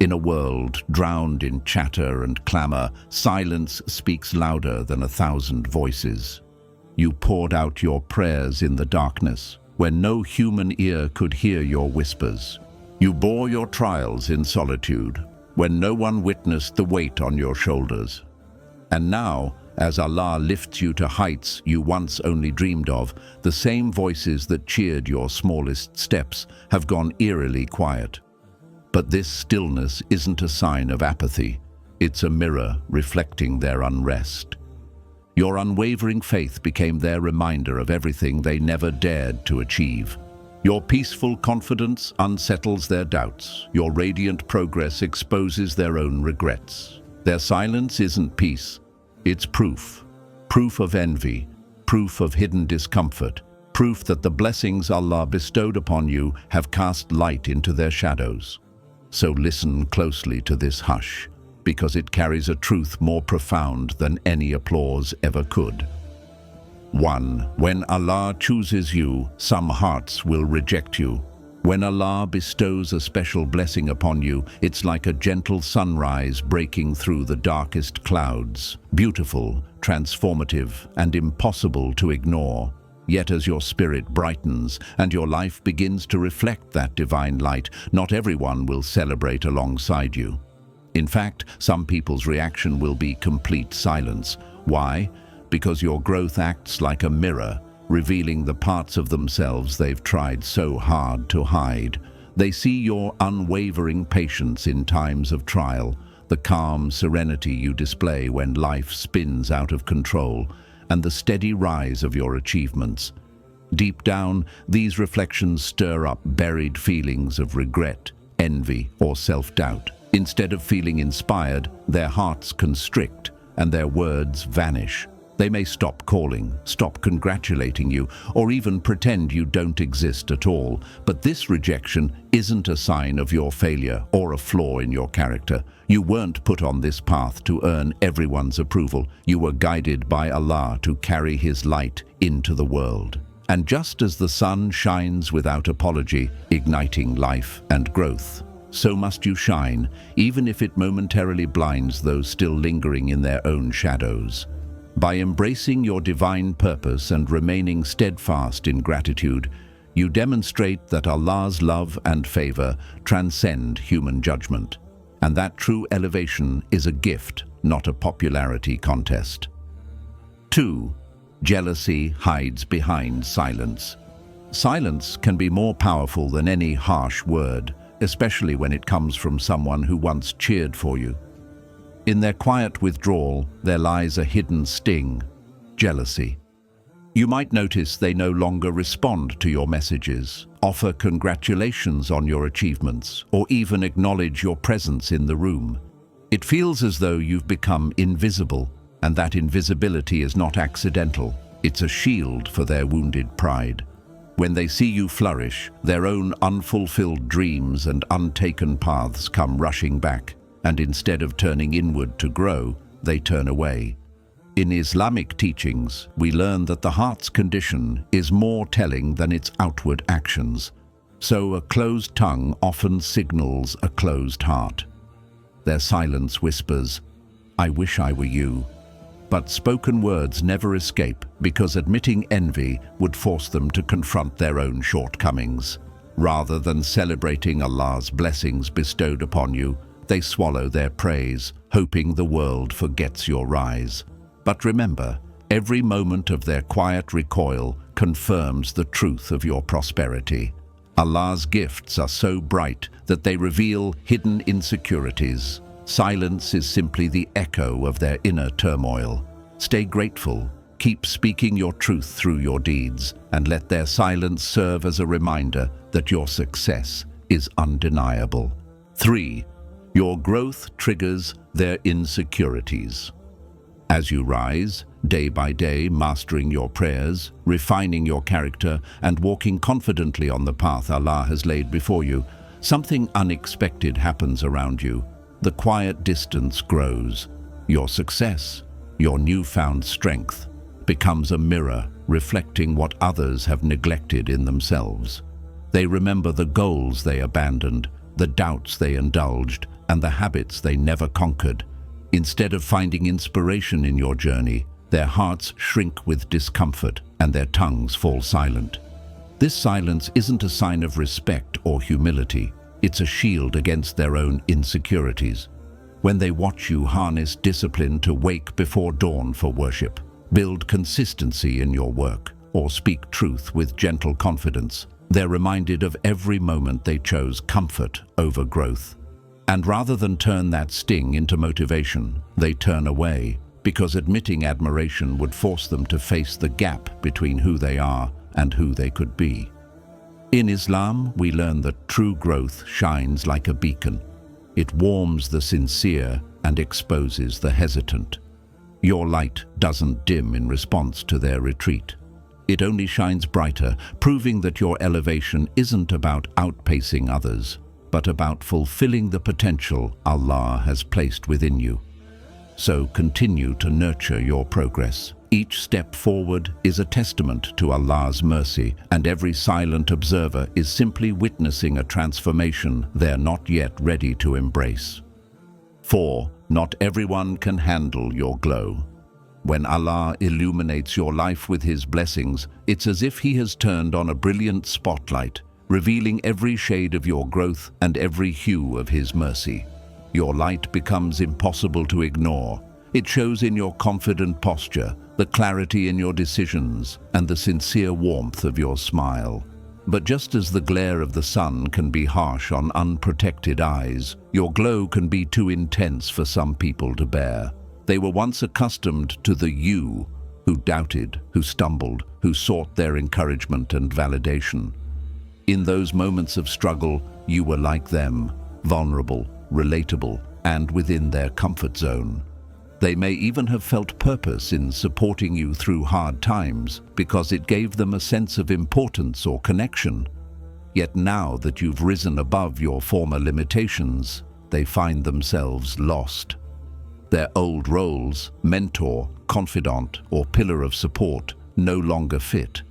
In a world drowned in chatter and clamor, silence speaks louder than 1,000 voices. You poured out your prayers in the darkness, when no human ear could hear your whispers. You bore your trials in solitude, when no one witnessed the weight on your shoulders. And now, as Allah lifts you to heights you once only dreamed of, the same voices that cheered your smallest steps have gone eerily quiet. But this stillness isn't a sign of apathy. It's a mirror reflecting their unrest. Your unwavering faith became their reminder of everything they never dared to achieve. Your peaceful confidence unsettles their doubts. Your radiant progress exposes their own regrets. Their silence isn't peace. It's proof. Proof of envy. Proof of hidden discomfort. Proof that the blessings Allah bestowed upon you have cast light into their shadows. So listen closely to this hush, because it carries a truth more profound than any applause ever could. 1. When Allah chooses you, some hearts will reject you. When Allah bestows a special blessing upon you, it's like a gentle sunrise breaking through the darkest clouds. Beautiful, transformative, and impossible to ignore. Yet as your spirit brightens and your life begins to reflect that divine light, not everyone will celebrate alongside you. In fact, some people's reaction will be complete silence. Why? Because your growth acts like a mirror, revealing the parts of themselves they've tried so hard to hide. They see your unwavering patience in times of trial, the calm serenity you display when life spins out of control, and the steady rise of your achievements. Deep down, these reflections stir up buried feelings of regret, envy, or self-doubt. Instead of feeling inspired, their hearts constrict and their words vanish. They may stop calling, stop congratulating you, or even pretend you don't exist at all. But this rejection isn't a sign of your failure or a flaw in your character. You weren't put on this path to earn everyone's approval. You were guided by Allah to carry His light into the world. And just as the sun shines without apology, igniting life and growth, so must you shine, even if it momentarily blinds those still lingering in their own shadows. By embracing your divine purpose and remaining steadfast in gratitude, you demonstrate that Allah's love and favor transcend human judgment, and that true elevation is a gift, not a popularity contest. 2. Jealousy hides behind silence. Silence can be more powerful than any harsh word, especially when it comes from someone who once cheered for you. In their quiet withdrawal, there lies a hidden sting: jealousy. You might notice they no longer respond to your messages, offer congratulations on your achievements, or even acknowledge your presence in the room. It feels as though you've become invisible, and that invisibility is not accidental. It's a shield for their wounded pride. When they see you flourish, their own unfulfilled dreams and untaken paths come rushing back, and instead of turning inward to grow, they turn away. In Islamic teachings, we learn that the heart's condition is more telling than its outward actions. So a closed tongue often signals a closed heart. Their silence whispers, "I wish I were you." But spoken words never escape, because admitting envy would force them to confront their own shortcomings. Rather than celebrating Allah's blessings bestowed upon you, they swallow their praise, hoping the world forgets your rise. But remember, every moment of their quiet recoil confirms the truth of your prosperity. Allah's gifts are so bright that they reveal hidden insecurities. Silence is simply the echo of their inner turmoil. Stay grateful, keep speaking your truth through your deeds, and let their silence serve as a reminder that your success is undeniable. 3. Your growth triggers their insecurities. As you rise, day by day, mastering your prayers, refining your character, and walking confidently on the path Allah has laid before you, something unexpected happens around you. The quiet distance grows. Your success, your newfound strength, becomes a mirror reflecting what others have neglected in themselves. They remember the goals they abandoned, the doubts they indulged, and the habits they never conquered. Instead of finding inspiration in your journey, their hearts shrink with discomfort and their tongues fall silent. This silence isn't a sign of respect or humility. It's a shield against their own insecurities. When they watch you harness discipline to wake before dawn for worship, build consistency in your work, or speak truth with gentle confidence, they're reminded of every moment they chose comfort over growth. And rather than turn that sting into motivation, they turn away, because admitting admiration would force them to face the gap between who they are and who they could be. In Islam, we learn that true growth shines like a beacon. It warms the sincere and exposes the hesitant. Your light doesn't dim in response to their retreat. It only shines brighter, proving that your elevation isn't about outpacing others, but about fulfilling the potential Allah has placed within you. So continue to nurture your progress. Each step forward is a testament to Allah's mercy, and every silent observer is simply witnessing a transformation they're not yet ready to embrace. 4. Not everyone can handle your glow. When Allah illuminates your life with His blessings, it's as if He has turned on a brilliant spotlight, revealing every shade of your growth and every hue of His mercy. Your light becomes impossible to ignore. It shows in your confident posture, the clarity in your decisions, and the sincere warmth of your smile. But just as the glare of the sun can be harsh on unprotected eyes, your glow can be too intense for some people to bear. They were once accustomed to the you who doubted, who stumbled, who sought their encouragement and validation. In those moments of struggle, you were like them, vulnerable, relatable, and within their comfort zone. They may even have felt purpose in supporting you through hard times because it gave them a sense of importance or connection. Yet now that you've risen above your former limitations, they find themselves lost. Their old roles, mentor, confidant, or pillar of support, no longer fit.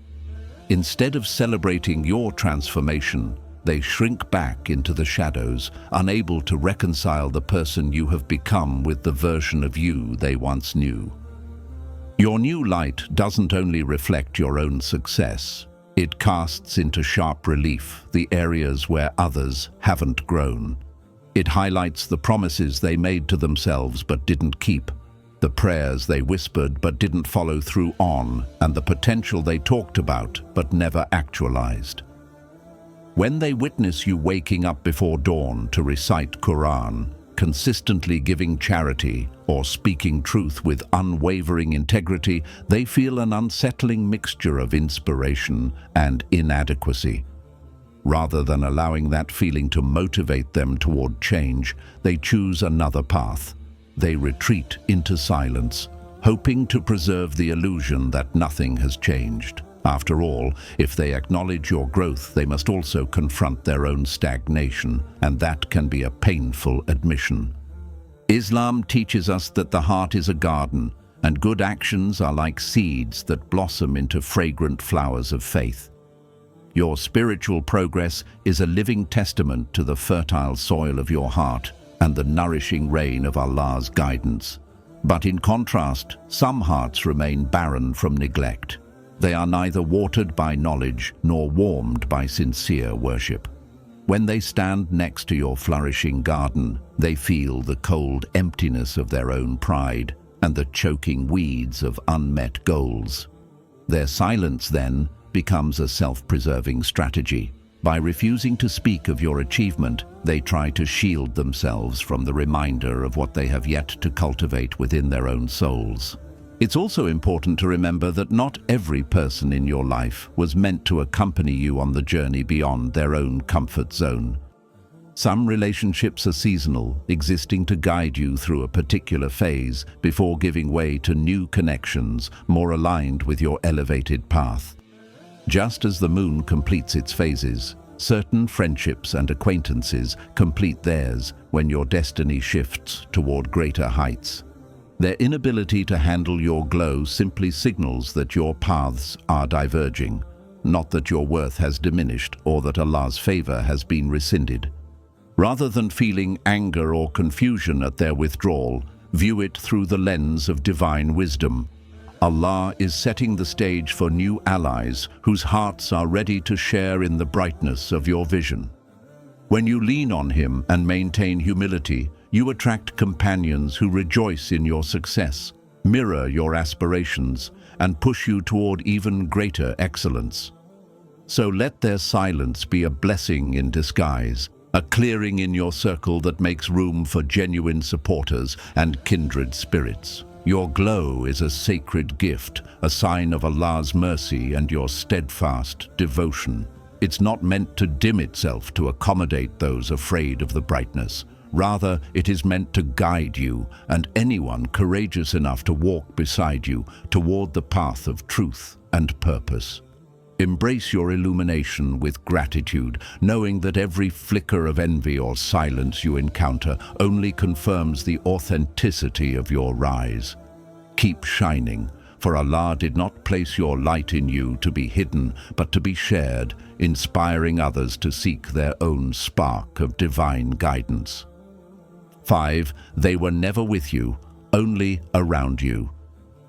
Instead of celebrating your transformation, they shrink back into the shadows, unable to reconcile the person you have become with the version of you they once knew. Your new light doesn't only reflect your own success, it casts into sharp relief the areas where others haven't grown. It highlights the promises they made to themselves but didn't keep, the prayers they whispered but didn't follow through on, and the potential they talked about but never actualized. When they witness you waking up before dawn to recite Quran, consistently giving charity, or speaking truth with unwavering integrity, they feel an unsettling mixture of inspiration and inadequacy. Rather than allowing that feeling to motivate them toward change, they choose another path. They retreat into silence, hoping to preserve the illusion that nothing has changed. After all, if they acknowledge your growth, they must also confront their own stagnation, and that can be a painful admission. Islam teaches us that the heart is a garden, and good actions are like seeds that blossom into fragrant flowers of faith. Your spiritual progress is a living testament to the fertile soil of your heart and the nourishing rain of Allah's guidance. But in contrast, some hearts remain barren from neglect. They are neither watered by knowledge nor warmed by sincere worship. When they stand next to your flourishing garden, they feel the cold emptiness of their own pride and the choking weeds of unmet goals. Their silence, then, becomes a self-preserving strategy. By refusing to speak of your achievement, they try to shield themselves from the reminder of what they have yet to cultivate within their own souls. It's also important to remember that not every person in your life was meant to accompany you on the journey beyond their own comfort zone. Some relationships are seasonal, existing to guide you through a particular phase before giving way to new connections more aligned with your elevated path. Just as the moon completes its phases, certain friendships and acquaintances complete theirs when your destiny shifts toward greater heights. Their inability to handle your glow simply signals that your paths are diverging, not that your worth has diminished or that Allah's favor has been rescinded. Rather than feeling anger or confusion at their withdrawal, view it through the lens of divine wisdom. Allah is setting the stage for new allies whose hearts are ready to share in the brightness of your vision. When you lean on Him and maintain humility, you attract companions who rejoice in your success, mirror your aspirations, and push you toward even greater excellence. So let their silence be a blessing in disguise, a clearing in your circle that makes room for genuine supporters and kindred spirits. Your glow is a sacred gift, a sign of Allah's mercy and your steadfast devotion. It's not meant to dim itself to accommodate those afraid of the brightness. Rather, it is meant to guide you and anyone courageous enough to walk beside you toward the path of truth and purpose. Embrace your illumination with gratitude, knowing that every flicker of envy or silence you encounter only confirms the authenticity of your rise. Keep shining, for Allah did not place your light in you to be hidden, but to be shared, inspiring others to seek their own spark of divine guidance. 5. They were never with you, only around you.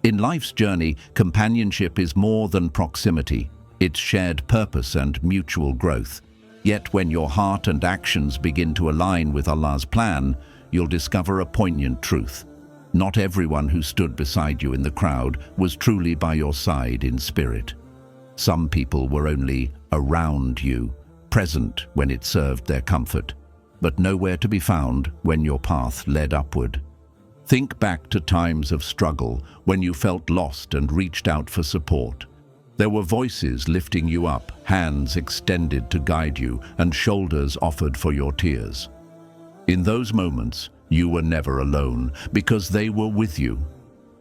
In life's journey, companionship is more than proximity. It's shared purpose and mutual growth. Yet when your heart and actions begin to align with Allah's plan, you'll discover a poignant truth. Not everyone who stood beside you in the crowd was truly by your side in spirit. Some people were only around you, present when it served their comfort, but nowhere to be found when your path led upward. Think back to times of struggle when you felt lost and reached out for support. There were voices lifting you up, hands extended to guide you, and shoulders offered for your tears. In those moments, you were never alone, because they were with you.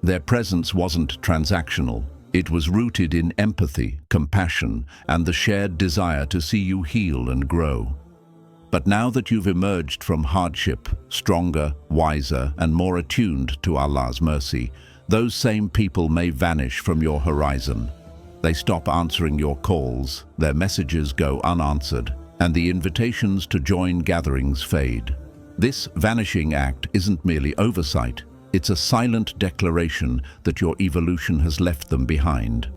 Their presence wasn't transactional. It was rooted in empathy, compassion, and the shared desire to see you heal and grow. But now that you've emerged from hardship, stronger, wiser, and more attuned to Allah's mercy, those same people may vanish from your horizon. They stop answering your calls, their messages go unanswered, and the invitations to join gatherings fade. This vanishing act isn't merely oversight, it's a silent declaration that your evolution has left them behind.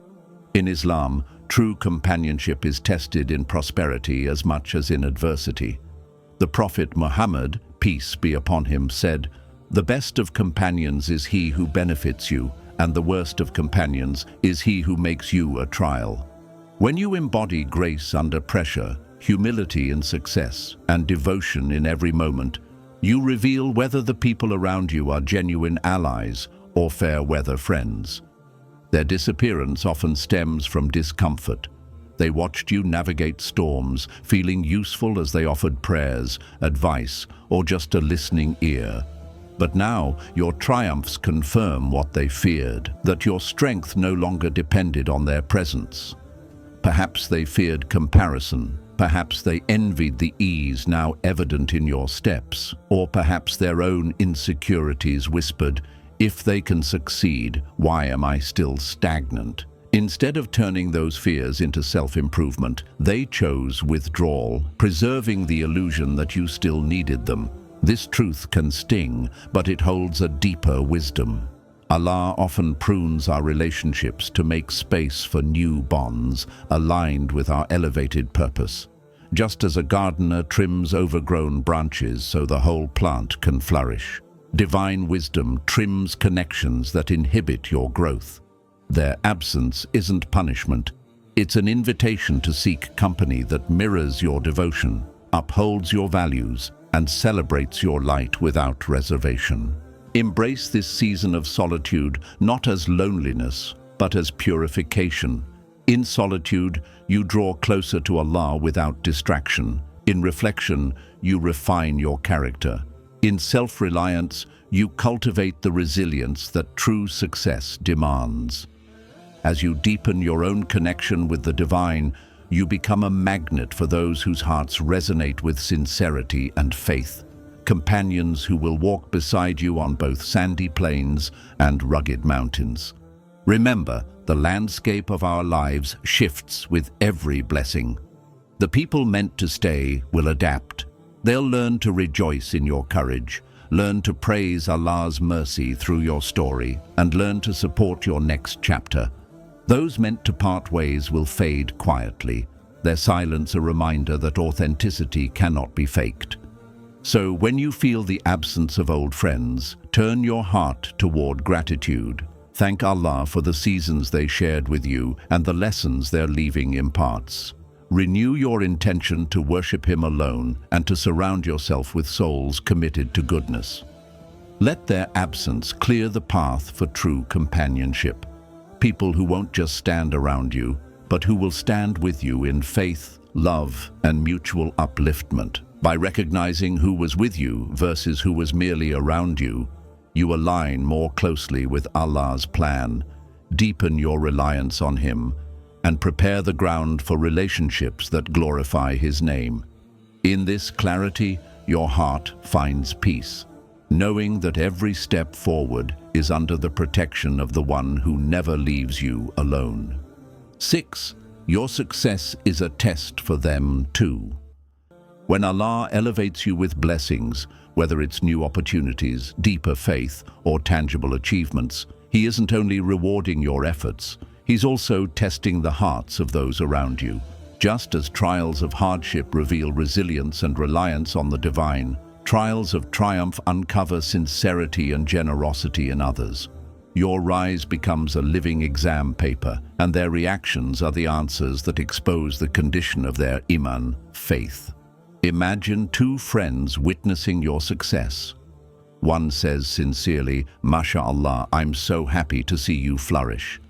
In Islam, true companionship is tested in prosperity as much as in adversity. The Prophet Muhammad, peace be upon him, said, "The best of companions is he who benefits you, and the worst of companions is he who makes you a trial." When you embody grace under pressure, humility in success, and devotion in every moment, you reveal whether the people around you are genuine allies or fair-weather friends. Their disappearance often stems from discomfort. They watched you navigate storms, feeling useful as they offered prayers, advice, or just a listening ear. But now, your triumphs confirm what they feared, that your strength no longer depended on their presence. Perhaps they feared comparison. Perhaps they envied the ease now evident in your steps. Or perhaps their own insecurities whispered, "If they can succeed, why am I still stagnant?" Instead of turning those fears into self-improvement, they chose withdrawal, preserving the illusion that you still needed them. This truth can sting, but it holds a deeper wisdom. Allah often prunes our relationships to make space for new bonds aligned with our elevated purpose. Just as a gardener trims overgrown branches so the whole plant can flourish, divine wisdom trims connections that inhibit your growth. Their absence isn't punishment. It's an invitation to seek company that mirrors your devotion, upholds your values, and celebrates your light without reservation. Embrace this season of solitude not as loneliness, but as purification. In solitude, you draw closer to Allah without distraction. In reflection, you refine your character. In self-reliance, you cultivate the resilience that true success demands. As you deepen your own connection with the divine, you become a magnet for those whose hearts resonate with sincerity and faith. Companions who will walk beside you on both sandy plains and rugged mountains. Remember, the landscape of our lives shifts with every blessing. The people meant to stay will adapt. They'll learn to rejoice in your courage, learn to praise Allah's mercy through your story, and learn to support your next chapter. Those meant to part ways will fade quietly, their silence a reminder that authenticity cannot be faked. So when you feel the absence of old friends, turn your heart toward gratitude. Thank Allah for the seasons they shared with you and the lessons their leaving imparts. Renew your intention to worship Him alone and to surround yourself with souls committed to goodness. Let their absence clear the path for true companionship. People who won't just stand around you, but who will stand with you in faith, love, and mutual upliftment. By recognizing who was with you versus who was merely around you, you align more closely with Allah's plan, deepen your reliance on Him, and prepare the ground for relationships that glorify His name. In this clarity, your heart finds peace, knowing that every step forward is under the protection of the one who never leaves you alone. 6. Your success is a test for them too. When Allah elevates you with blessings, whether it's new opportunities, deeper faith, or tangible achievements, He isn't only rewarding your efforts, He's also testing the hearts of those around you. Just as trials of hardship reveal resilience and reliance on the divine, trials of triumph uncover sincerity and generosity in others. Your rise becomes a living exam paper, and their reactions are the answers that expose the condition of their iman, faith. Imagine two friends witnessing your success. One says sincerely, "MashaAllah, I'm so happy to see you flourish."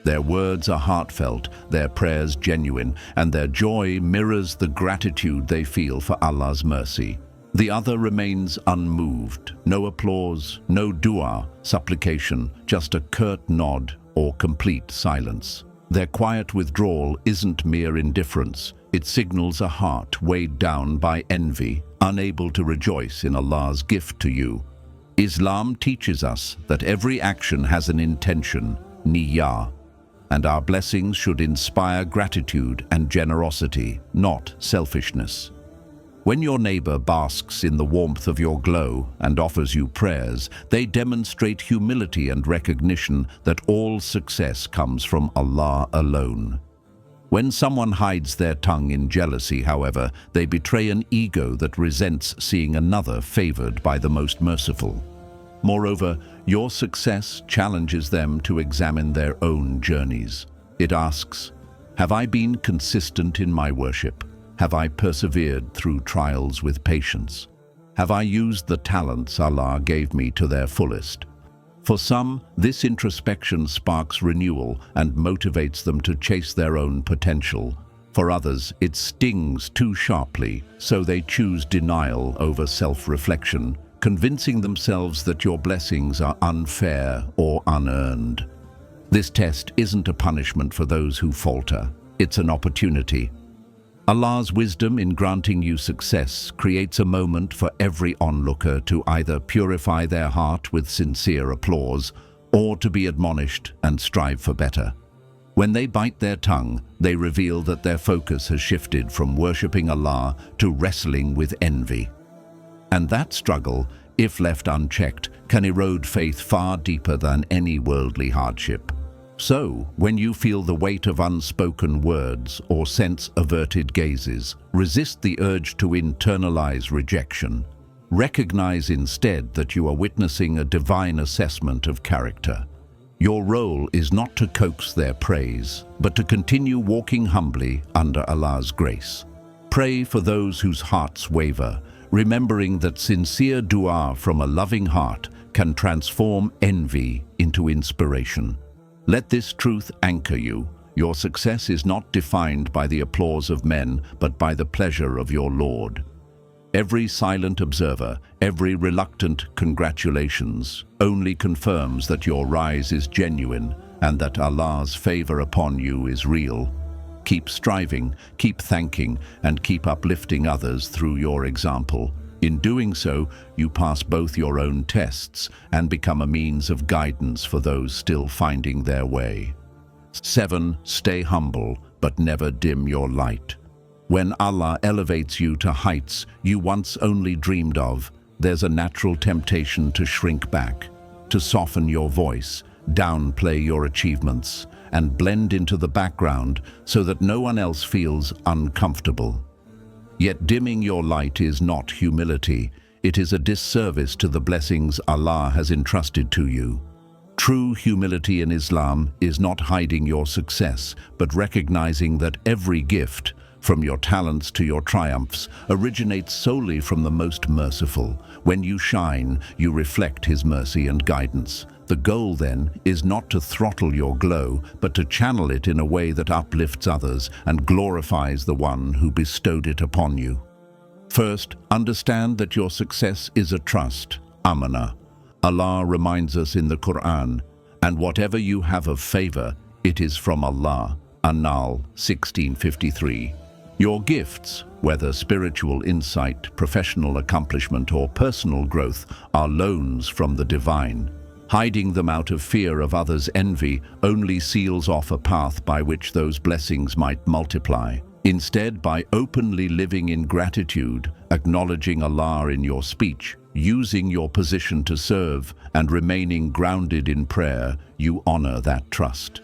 Their words are heartfelt, their prayers genuine, and their joy mirrors the gratitude they feel for Allah's mercy. The other remains unmoved. No applause, no dua, supplication, just a curt nod or complete silence. Their quiet withdrawal isn't mere indifference. It signals a heart weighed down by envy, unable to rejoice in Allah's gift to you. Islam teaches us that every action has an intention, niyyah, and our blessings should inspire gratitude and generosity, not selfishness. When your neighbor basks in the warmth of your glow and offers you prayers, they demonstrate humility and recognition that all success comes from Allah alone. When someone hides their tongue in jealousy, however, they betray an ego that resents seeing another favored by the most merciful. Moreover, your success challenges them to examine their own journeys. It asks, have I been consistent in my worship? Have I persevered through trials with patience? Have I used the talents Allah gave me to their fullest? For some, this introspection sparks renewal and motivates them to chase their own potential. For others, it stings too sharply, so they choose denial over self-reflection, convincing themselves that your blessings are unfair or unearned. This test isn't a punishment for those who falter. It's an opportunity. Allah's wisdom in granting you success creates a moment for every onlooker to either purify their heart with sincere applause or to be admonished and strive for better. When they bite their tongue, they reveal that their focus has shifted from worshipping Allah to wrestling with envy. And that struggle, if left unchecked, can erode faith far deeper than any worldly hardship. So, when you feel the weight of unspoken words or sense averted gazes, resist the urge to internalize rejection. Recognize instead that you are witnessing a divine assessment of character. Your role is not to coax their praise, but to continue walking humbly under Allah's grace. Pray for those whose hearts waver, remembering that sincere dua from a loving heart can transform envy into inspiration. Let this truth anchor you. Your success is not defined by the applause of men, but by the pleasure of your Lord. Every silent observer, every reluctant congratulations, only confirms that your rise is genuine and that Allah's favor upon you is real. Keep striving, keep thanking, and keep uplifting others through your example. In doing so, you pass both your own tests and become a means of guidance for those still finding their way. 7. Stay humble, but never dim your light. When Allah elevates you to heights you once only dreamed of, there's a natural temptation to shrink back, to soften your voice, downplay your achievements, and blend into the background so that no one else feels uncomfortable. Yet dimming your light is not humility, it is a disservice to the blessings Allah has entrusted to you. True humility in Islam is not hiding your success, but recognizing that every gift, from your talents to your triumphs, originates solely from the most merciful. When you shine, you reflect His mercy and guidance. The goal, then, is not to throttle your glow, but to channel it in a way that uplifts others and glorifies the one who bestowed it upon you. First, understand that your success is a trust, amana. Allah reminds us in the Quran, and whatever you have of favor, it is from Allah. An-Nahl 16:53. Your gifts, whether spiritual insight, professional accomplishment, or personal growth, are loans from the divine. Hiding them out of fear of others' envy only seals off a path by which those blessings might multiply. Instead, by openly living in gratitude, acknowledging Allah in your speech, using your position to serve, and remaining grounded in prayer, you honor that trust.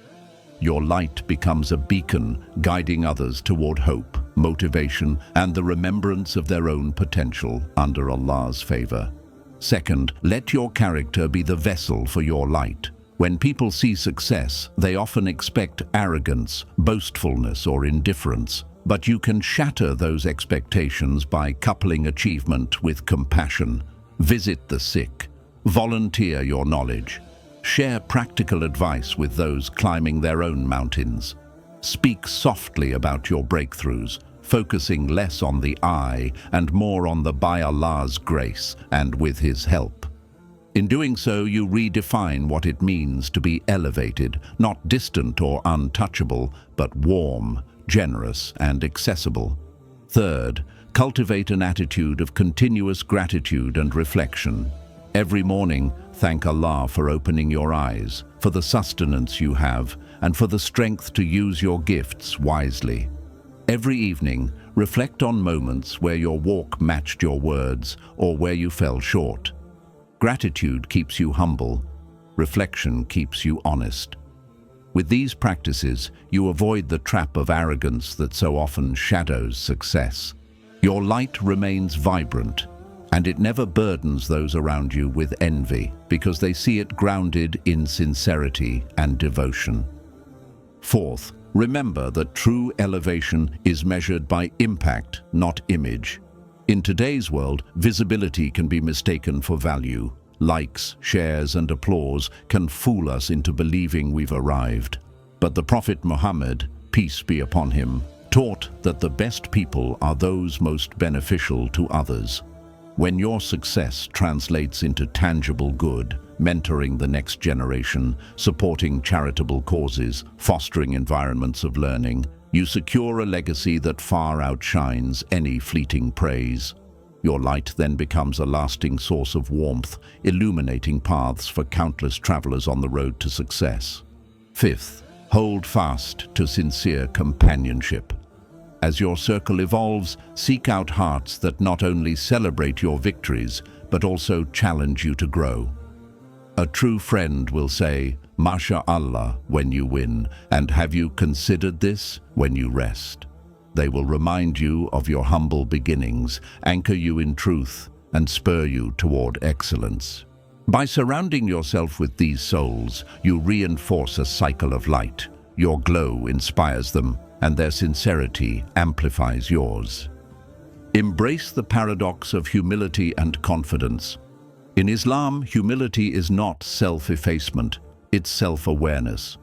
Your light becomes a beacon, guiding others toward hope, motivation, and the remembrance of their own potential under Allah's favor. Second, let your character be the vessel for your light. When people see success, they often expect arrogance, boastfulness, or indifference. But you can shatter those expectations by coupling achievement with compassion. Visit the sick. Volunteer your knowledge. Share practical advice with those climbing their own mountains. Speak softly about your breakthroughs, focusing less on the I and more on the by Allah's grace and with His help. In doing so, you redefine what it means to be elevated, not distant or untouchable, but warm, generous, and accessible. Third, cultivate an attitude of continuous gratitude and reflection. Every morning, thank Allah for opening your eyes, for the sustenance you have, and for the strength to use your gifts wisely. Every evening, reflect on moments where your walk matched your words or where you fell short. Gratitude keeps you humble. Reflection keeps you honest. With these practices, you avoid the trap of arrogance that so often shadows success. Your light remains vibrant, and it never burdens those around you with envy because they see it grounded in sincerity and devotion. Fourth, remember that true elevation is measured by impact, not image. In today's world, visibility can be mistaken for value. Likes, shares, and applause can fool us into believing we've arrived. But the Prophet Muhammad, peace be upon him, taught that the best people are those most beneficial to others. When your success translates into tangible good, mentoring the next generation, supporting charitable causes, fostering environments of learning, you secure a legacy that far outshines any fleeting praise. Your light then becomes a lasting source of warmth, illuminating paths for countless travelers on the road to success. Fifth, hold fast to sincere companionship. As your circle evolves, seek out hearts that not only celebrate your victories, but also challenge you to grow. A true friend will say, "MashaAllah," when you win, and "Have you considered this?" when you rest. They will remind you of your humble beginnings, anchor you in truth, and spur you toward excellence. By surrounding yourself with these souls, you reinforce a cycle of light. Your glow inspires them, and their sincerity amplifies yours. Embrace the paradox of humility and confidence. In Islam, humility is not self-effacement, it's self-awareness.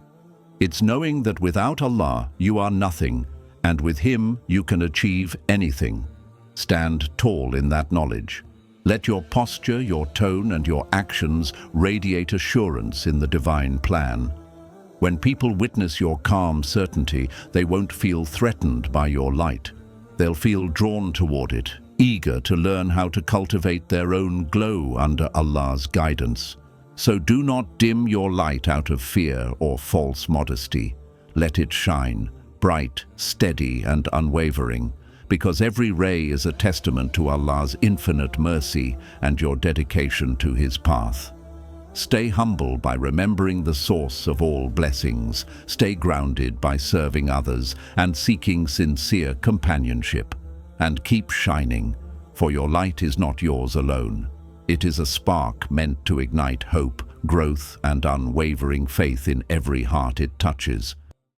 It's knowing that without Allah, you are nothing, and with Him, you can achieve anything. Stand tall in that knowledge. Let your posture, your tone, and your actions radiate assurance in the divine plan. When people witness your calm certainty, they won't feel threatened by your light. They'll feel drawn toward it, eager to learn how to cultivate their own glow under Allah's guidance. So do not dim your light out of fear or false modesty. Let it shine, bright, steady, and unwavering. because every ray is a testament to Allah's infinite mercy and your dedication to His path. Stay humble by remembering the source of all blessings. Stay grounded by serving others and seeking sincere companionship. And keep shining, for your light is not yours alone. It is a spark meant to ignite hope, growth, and unwavering faith in every heart it touches.